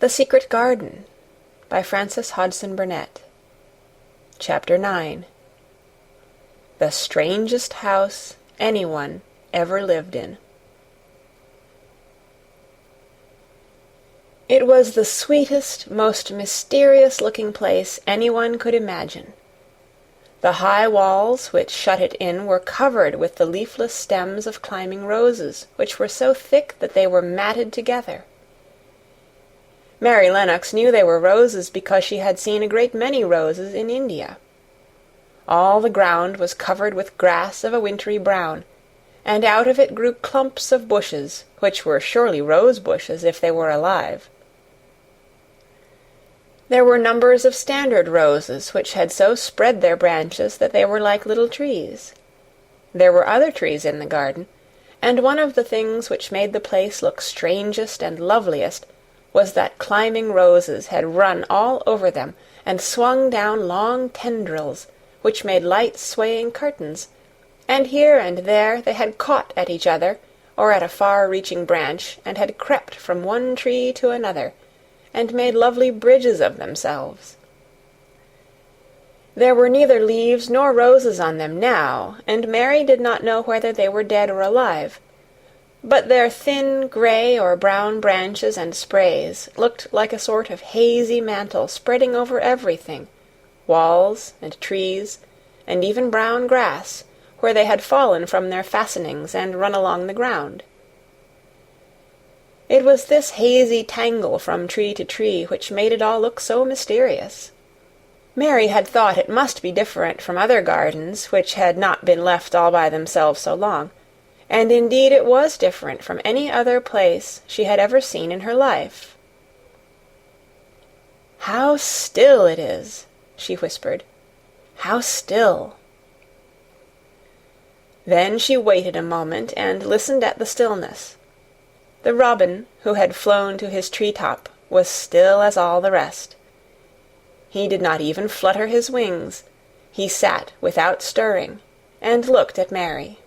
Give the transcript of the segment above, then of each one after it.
The Secret Garden by Frances Hodgson Burnett. Chapter 9. The Strangest House Anyone Ever Lived in. It was the sweetest, most mysterious-looking place anyone could imagine. The high walls which shut it in were covered with the leafless stems of climbing roses, which were so thick that they were matted together. Mary Lennox knew they were roses because she had seen a great many roses in India. All the ground was covered with grass of a wintry brown, and out of it grew clumps of bushes, which were surely rose bushes if they were alive. There were numbers of standard roses which had so spread their branches that they were like little trees. There were other trees in the garden, and one of the things which made the place look strangest and loveliest was that climbing roses had run all over them and swung down long tendrils, which made light swaying curtains, and here and there they had caught at each other or at a far-reaching branch, and had crept from one tree to another, and made lovely bridges of themselves. There were neither leaves nor roses on them now, and Mary did not know whether they were dead or alive, but their thin grey or brown branches and sprays looked like a sort of hazy mantle spreading over everything, walls and trees, and even brown grass, where they had fallen from their fastenings and run along the ground. It was this hazy tangle from tree to tree which made it all look so mysterious. Mary had thought it must be different from other gardens which had not been left all by themselves so long, and indeed it was different from any other place she had ever seen in her life. "How still it is," she whispered. "How still." Then she waited a moment and listened at the stillness. The robin, who had flown to his tree-top, was still as all the rest. He did not even flutter his wings. He sat without stirring, and looked at Mary.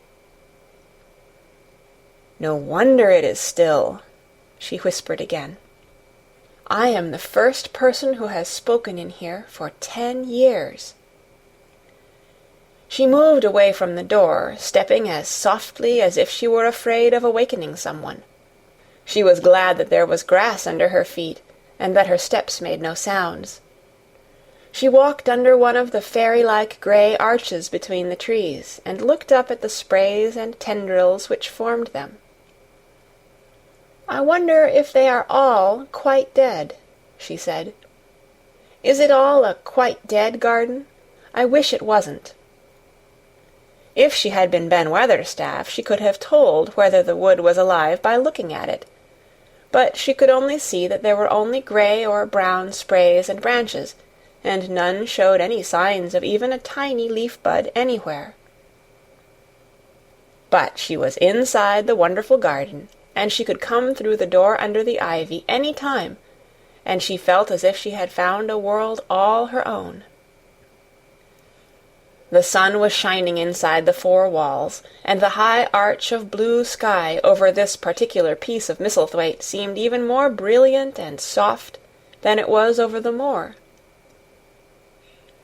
"No wonder it is still," she whispered again. "I am the first person who has spoken in here for 10 years. She moved away from the door, stepping as softly as if she were afraid of awakening someone. She was glad that there was grass under her feet, and that her steps made no sounds. She walked under one of the fairy-like grey arches between the trees, and looked up at the sprays and tendrils which formed them. "I wonder if they are all quite dead," she said. "Is it all a quite dead garden? I wish it wasn't." If she had been Ben Weatherstaff, she could have told whether the wood was alive by looking at it, but she could only see that there were only grey or brown sprays and branches, and none showed any signs of even a tiny leaf-bud anywhere. But she was inside the wonderful garden, and she could come through the door under the ivy any time, and she felt as if she had found a world all her own. The sun was shining inside the 4 walls, and the high arch of blue sky over this particular piece of Misselthwaite seemed even more brilliant and soft than it was over the moor.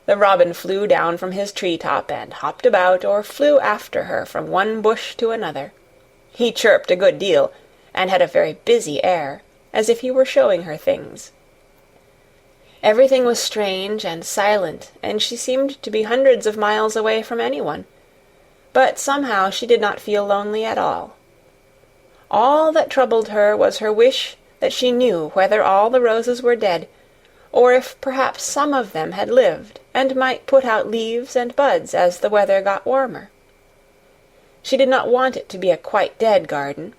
The robin flew down from his tree-top and hopped about or flew after her from one bush to another. He chirped a good deal, and had a very busy air, as if he were showing her things. Everything was strange and silent, and she seemed to be hundreds of miles away from anyone, but somehow she did not feel lonely at all. All that troubled her was her wish that she knew whether all the roses were dead, or if perhaps some of them had lived and might put out leaves and buds as the weather got warmer. She did not want it to be a quite dead garden.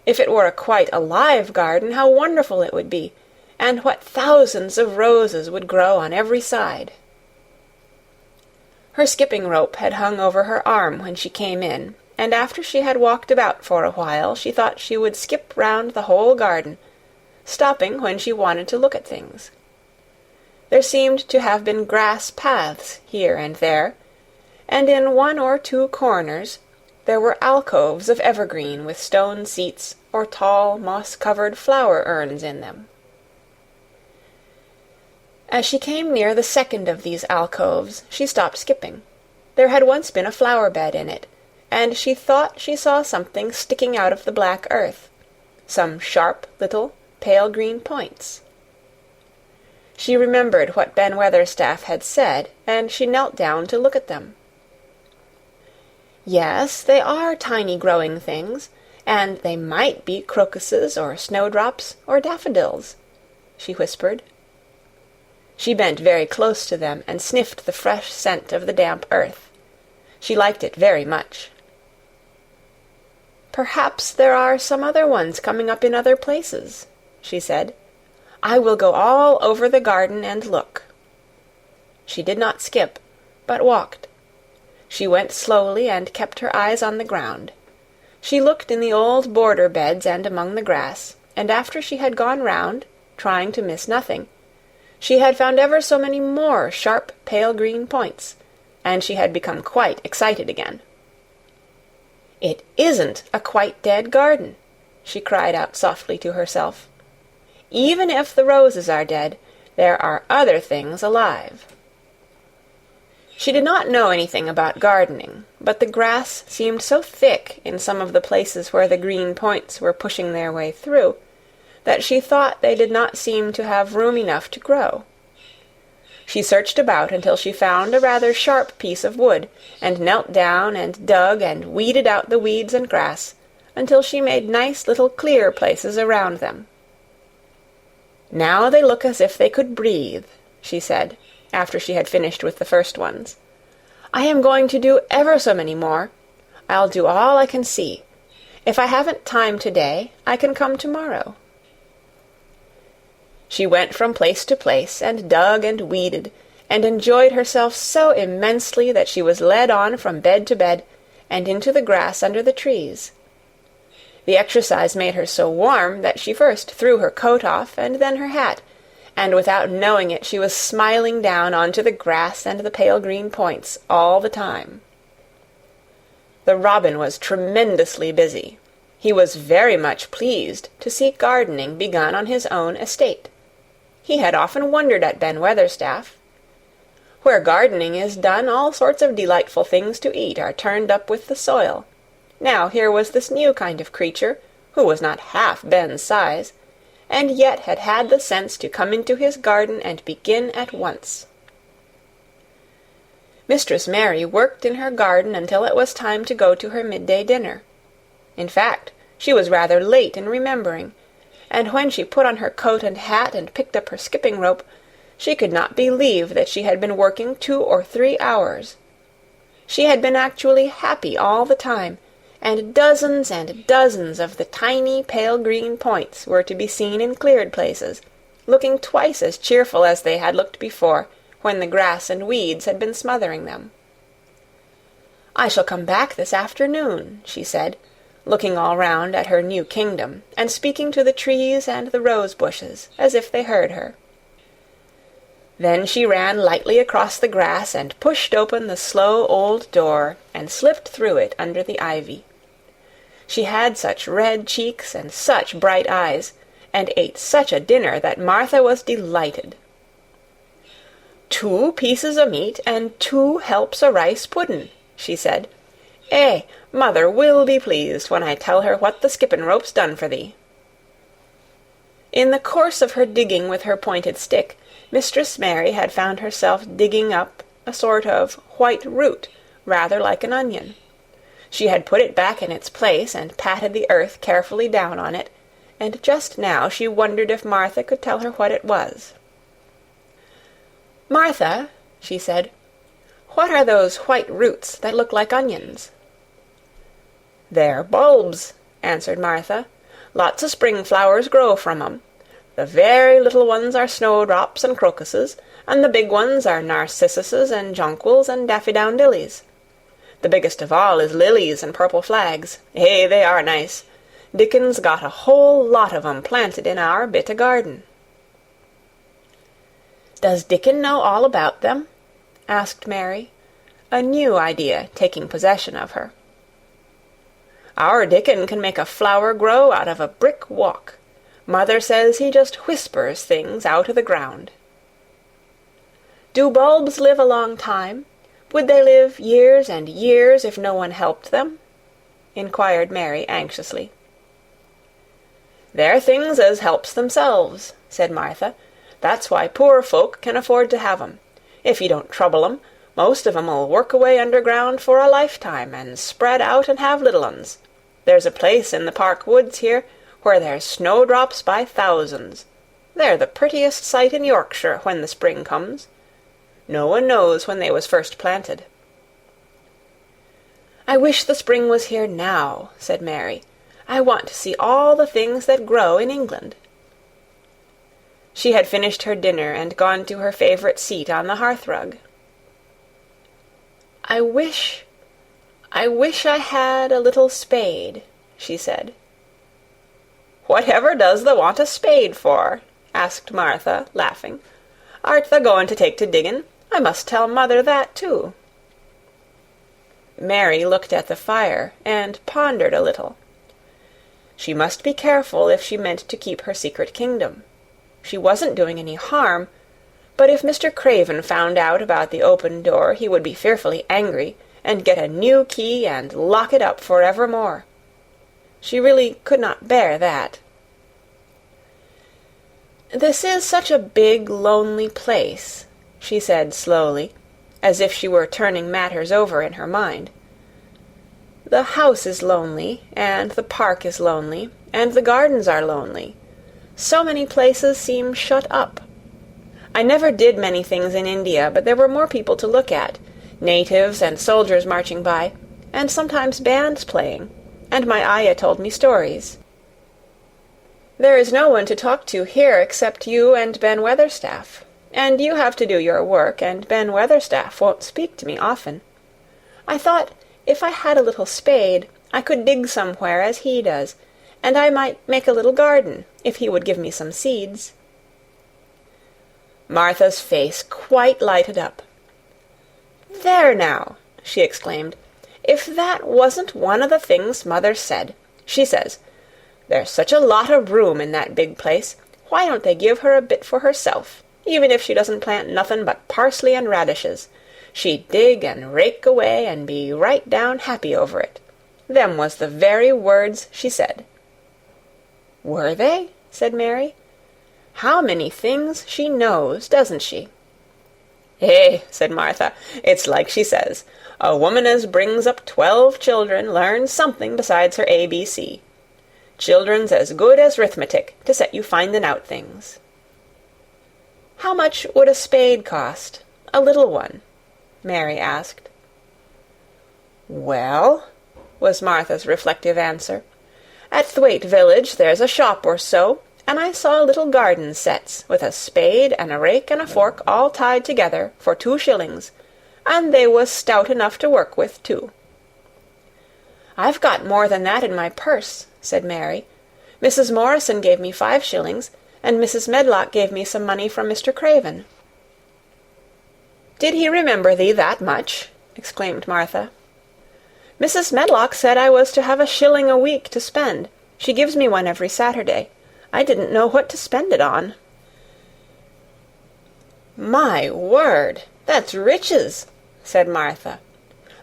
If it were a quite alive garden, how wonderful it would be, and what thousands of roses would grow on every side. Her skipping rope had hung over her arm when she came in, and after she had walked about for a while, she thought she would skip round the whole garden, stopping when she wanted to look at things. There seemed to have been grass paths here and there, and in 1 or 2 corners there were alcoves of evergreen with stone seats or tall moss-covered flower urns in them. As she came near the second of these alcoves, she stopped skipping. There had once been a flower-bed in it, and she thought she saw something sticking out of the black earth, some sharp little pale green points. She remembered what Ben Weatherstaff had said, and she knelt down to look at them. Yes, they are tiny growing things, and they might be crocuses or snowdrops or daffodils, she whispered. She bent very close to them and sniffed the fresh scent of the damp earth. She liked it very much. Perhaps there are some other ones coming up in other places, she said. I will go all over the garden and look. She did not skip, but walked. She went slowly and kept her eyes on the ground. She looked in the old border beds and among the grass, and after she had gone round, trying to miss nothing, she had found ever so many more sharp pale green points, and she had become quite excited again. It isn't a quite dead garden, she cried out softly to herself. Even if the roses are dead, there are other things alive. She did not know anything about gardening, but the grass seemed so thick in some of the places where the green points were pushing their way through, that she thought they did not seem to have room enough to grow. She searched about until she found a rather sharp piece of wood, and knelt down and dug and weeded out the weeds and grass, until she made nice little clear places around them. Now they look as if they could breathe, she said, after she had finished with the first ones. I am going to do ever so many more. I'll do all I can see. If I haven't time today, I can come tomorrow. She went from place to place, and dug and weeded, and enjoyed herself so immensely that she was led on from bed to bed, and into the grass under the trees. The exercise made her so warm that she first threw her coat off, and then her hat, and without knowing it she was smiling down onto the grass and the pale green points all the time. The robin was tremendously busy. He was very much pleased to see gardening begun on his own estate. He had often wondered at Ben Weatherstaff. Where gardening is done, all sorts of delightful things to eat are turned up with the soil. Now here was this new kind of creature, who was not half Ben's size, and yet had had the sense to come into his garden and begin at once. Mistress Mary worked in her garden until it was time to go to her midday dinner. In fact, she was rather late in remembering, and when she put on her coat and hat and picked up her skipping rope, she could not believe that she had been working 2 or 3 hours. She had been actually happy all the time, and dozens of the tiny pale green points were to be seen in cleared places, looking twice as cheerful as they had looked before, when the grass and weeds had been smothering them. I shall come back this afternoon, she said, looking all round at her new kingdom, and speaking to the trees and the rose bushes, as if they heard her. Then she ran lightly across the grass and pushed open the slow old door, and slipped through it under the ivy. She had such red cheeks and such bright eyes, and ate such a dinner that Martha was delighted. 2 pieces o' meat and 2 helps o' rice puddin', she said. Mother will be pleased when I tell her what the skippin' rope's done for thee. In the course of her digging with her pointed stick, Mistress Mary had found herself digging up a sort of white root, rather like an onion. She had put it back in its place, and patted the earth carefully down on it, and just now she wondered if Martha could tell her what it was. "Martha," she said, "what are those white roots that look like onions?" "They're bulbs," answered Martha. "Lots o' spring flowers grow from 'em. The very little ones are snowdrops and crocuses, and the big ones are narcissuses and jonquils and daffydowndillys. The biggest of all is lilies and purple flags. They are nice. Dickon's got a whole lot of 'em planted in our bit o' garden." "Does Dickon know all about them?" asked Mary, a new idea taking possession of her. "Our Dickon can make a flower grow out of a brick walk. Mother says he just whispers things out o' the ground." Do bulbs live a long time? Would they live years and years if no one helped them?" inquired Mary anxiously. "They're things as helps themselves," said Martha. "That's why poor folk can afford to have 'em. If you don't trouble 'em, most of 'em'll work away underground for a lifetime, and spread out and have little uns. There's a place in the park woods here where there's snowdrops by thousands. They're the prettiest sight in Yorkshire when the spring comes. No one knows when they was first planted." "I wish the spring was here now," said Mary. "I want to see all the things that grow in England." She had finished her dinner and gone to her favourite seat on the hearth-rug. I wish I had a little spade," she said. "Whatever does thou want a spade for?" asked Martha, laughing. "Art thou going to take to diggin'? I must tell mother that, too." Mary looked at the fire and pondered a little. She must be careful if she meant to keep her secret kingdom. She wasn't doing any harm, but if Mr. Craven found out about the open door he would be fearfully angry, and get a new key and lock it up for evermore. She really could not bear that. "This is such a big, lonely place," she said slowly, as if she were turning matters over in her mind. "The house is lonely, and the park is lonely, and the gardens are lonely. So many places seem shut up. I never did many things in India, but there were more people to look at, natives and soldiers marching by, and sometimes bands playing, and my ayah told me stories. There is no one to talk to here except you and Ben Weatherstaff, and you have to do your work, and Ben Weatherstaff won't speak to me often. I thought if I had a little spade, I could dig somewhere as he does, and I might make a little garden, if he would give me some seeds." Martha's face quite lighted up. "There now," she exclaimed, "if that wasn't one of the things Mother said. She says, 'There's such a lot of room in that big place, why don't they give her a bit for herself, even if she doesn't plant nothin' but parsley and radishes? She'd dig and rake away and be right down happy over it.' Them was the very words she said." "Were they?" said Mary. "How many things she knows, doesn't she?" "Eh," said Martha, "it's like she says, 'A woman as brings up 12 children learns something besides her ABC. Children's as good as 'rithmetic to set you finding out things.'" "How much would a spade cost, a little one?" Mary asked. "Well," was Martha's reflective answer, "at Thwaite village there's a shop or so, and I saw little garden sets, with a spade and a rake and a fork all tied together for 2 shillings, and they was stout enough to work with, too." "I've got more than that in my purse," said Mary. "Mrs. Morrison gave me 5 shillings, and Mrs. Medlock gave me some money from Mr. Craven." "Did he remember thee that much?" exclaimed Martha. "Mrs. Medlock said I was to have a shilling a week to spend. She gives me one every Saturday. I didn't know what to spend it on." "My word, that's riches," said Martha.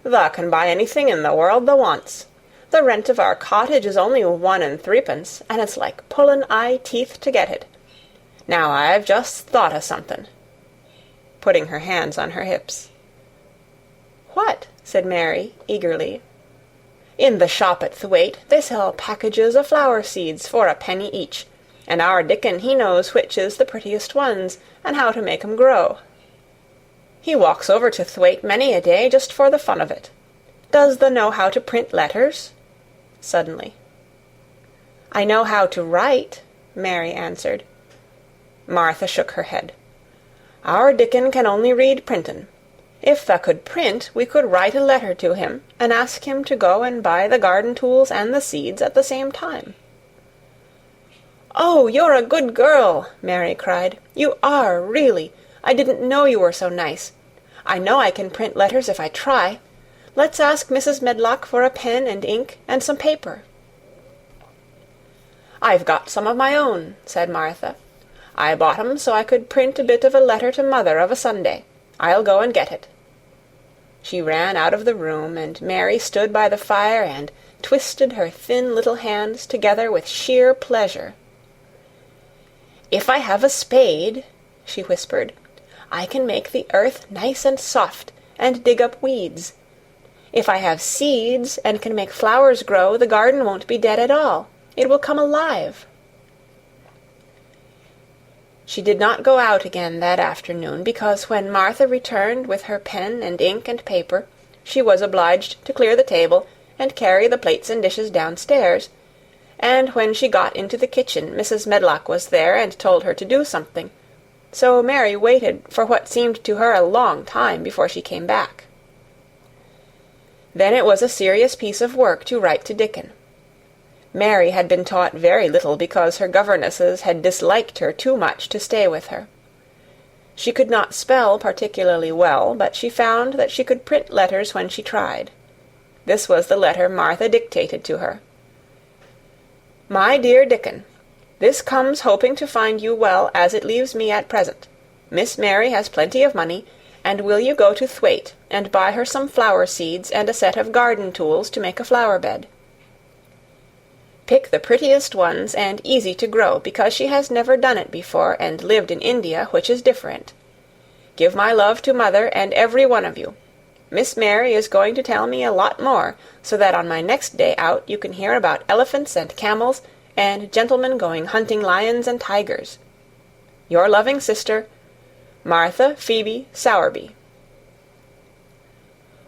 "Thou can buy anything in the world thou wants. The rent of our cottage is only 1 and 3pence, and it's like pullin' eye teeth to get it. Now I've just thought o' something," putting her hands on her hips. "What?" said Mary, eagerly. "In the shop at Thwaite they sell packages of flower seeds for a penny each, and our Dickon he knows which is the prettiest ones, and how to make 'em grow. He walks over to Thwaite many a day just for the fun of it. Does thou know how to print letters?" suddenly. "I know how to write," Mary answered. Martha shook her head. "Our Dickon can only read printin'. If thou could print, we could write a letter to him, and ask him to go and buy the garden tools and the seeds at the same time." "Oh, you're a good girl!" Mary cried. "You are, really. I didn't know you were so nice. I know I can print letters if I try. Let's ask Mrs. Medlock for a pen and ink and some paper." "I've got some of my own," said Martha. "I bought 'em so I could print a bit of a letter to Mother of a Sunday. I'll go and get it." She ran out of the room, and Mary stood by the fire and twisted her thin little hands together with sheer pleasure. "If I have a spade," she whispered, "I can make the earth nice and soft, and dig up weeds. If I have seeds, and can make flowers grow, the garden won't be dead at all. It will come alive." She did not go out again that afternoon, because when Martha returned with her pen and ink and paper, she was obliged to clear the table and carry the plates and dishes downstairs, and when she got into the kitchen Mrs. Medlock was there and told her to do something, so Mary waited for what seemed to her a long time before she came back. Then it was a serious piece of work to write to Dickon. Mary had been taught very little because her governesses had disliked her too much to stay with her. She could not spell particularly well, but she found that she could print letters when she tried. This was the letter Martha dictated to her. "My dear Dickon, this comes hoping to find you well as it leaves me at present. Miss Mary has plenty of money, and will you go to Thwaite and buy her some flower seeds and a set of garden tools to make a flower bed. Pick the prettiest ones and easy to grow, because she has never done it before and lived in India, which is different. Give my love to Mother and every one of you. Miss Mary is going to tell me a lot more, so that on my next day out you can hear about elephants and camels and gentlemen going hunting lions and tigers. Your loving sister, Martha Phoebe Sowerby."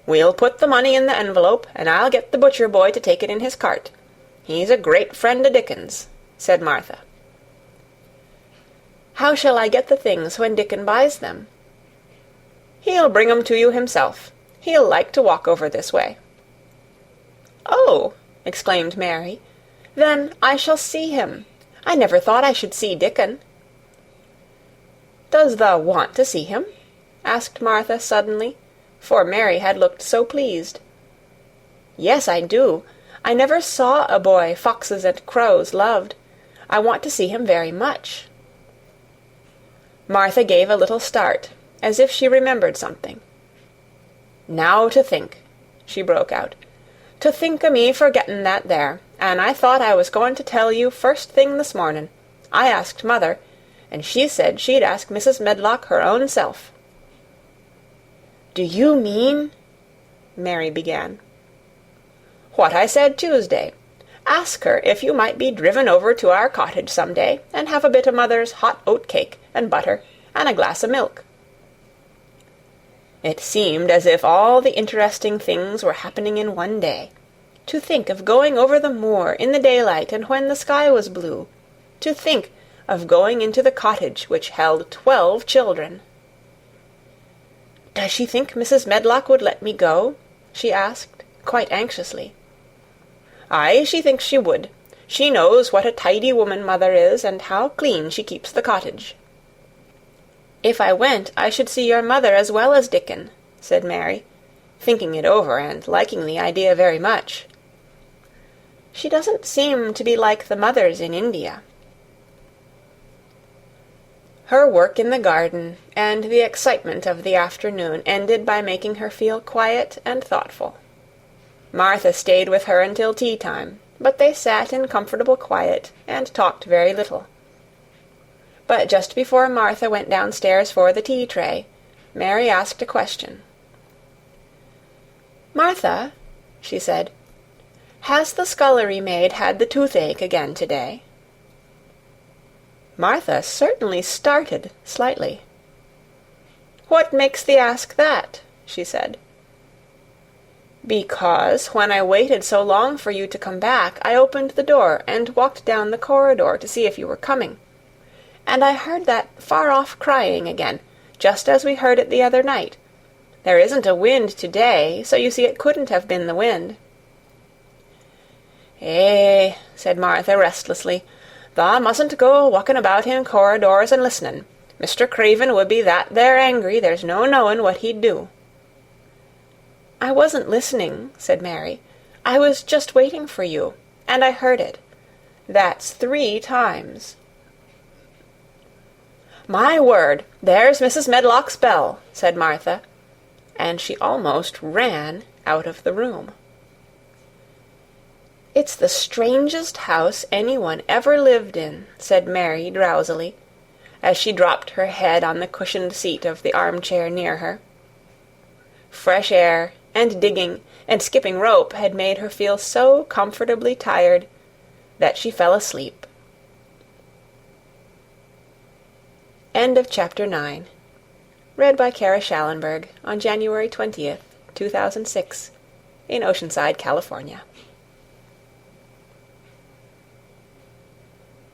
"We'll put the money in the envelope, and I'll get the butcher boy to take it in his cart. He's a great friend o' Dickon's," said Martha. "How shall I get the things when Dickon buys them?" "He'll bring 'em to you himself. He'll like to walk over this way." "Oh!" exclaimed Mary. "Then I shall see him. I never thought I should see Dickon." "Does thou want to see him?" asked Martha suddenly, for Mary had looked so pleased. "Yes, I do. I never saw a boy foxes and crows loved. I want to see him very much." Martha gave a little start, as if she remembered something. "Now to think," she broke out. "To think o' me forgetting that there, and I thought I was going to tell you first thing this morning. I asked Mother, and she said she'd ask Mrs. Medlock her own self." "Do you mean—" Mary began. "What I said Tuesday. Ask her if you might be driven over to our cottage some day, and have a bit of Mother's hot oat cake and butter, and a glass of milk." It seemed as if all the interesting things were happening in one day. To think of going over the moor in the daylight and when the sky was blue. To think of going into the cottage which held 12 children. "Does she think Mrs. Medlock would let me go?" she asked, quite anxiously. "Aye, she thinks she would. She knows what a tidy woman Mother is, and how clean she keeps the cottage." "If I went, I should see your mother as well as Dickon," said Mary, thinking it over and liking the idea very much. "She doesn't seem to be like the mothers in India." Her work in the garden and the excitement of the afternoon ended by making her feel quiet and thoughtful. Martha stayed with her until tea-time, but they sat in comfortable quiet and talked very little. But just before Martha went downstairs for the tea-tray, Mary asked a question. "Martha," she said, "has the scullery maid had the toothache again to-day?" Martha certainly started slightly. "What makes thee ask that?" she said. "Because when I waited so long for you to come back, I opened the door and walked down the corridor to see if you were coming. And I heard that far-off crying again, just as we heard it the other night. There isn't a wind to-day, so you see it couldn't have been the wind." "Eh," said Martha restlessly, "thou mustn't go walking about in corridors and listening. Mr. Craven would be that there angry, there's no knowing what he'd do." "I wasn't listening," said Mary. "I was just waiting for you, and I heard it. That's 3 times." "My word, there's Mrs. Medlock's bell," said Martha, and she almost ran out of the room. "It's the strangest house anyone ever lived in," said Mary drowsily, as she dropped her head on the cushioned seat of the armchair near her. Fresh air, and digging, and skipping rope had made her feel so comfortably tired that she fell asleep. End of Chapter 9. Read by Kara Schallenberg on January 20th, 2006, in Oceanside, California.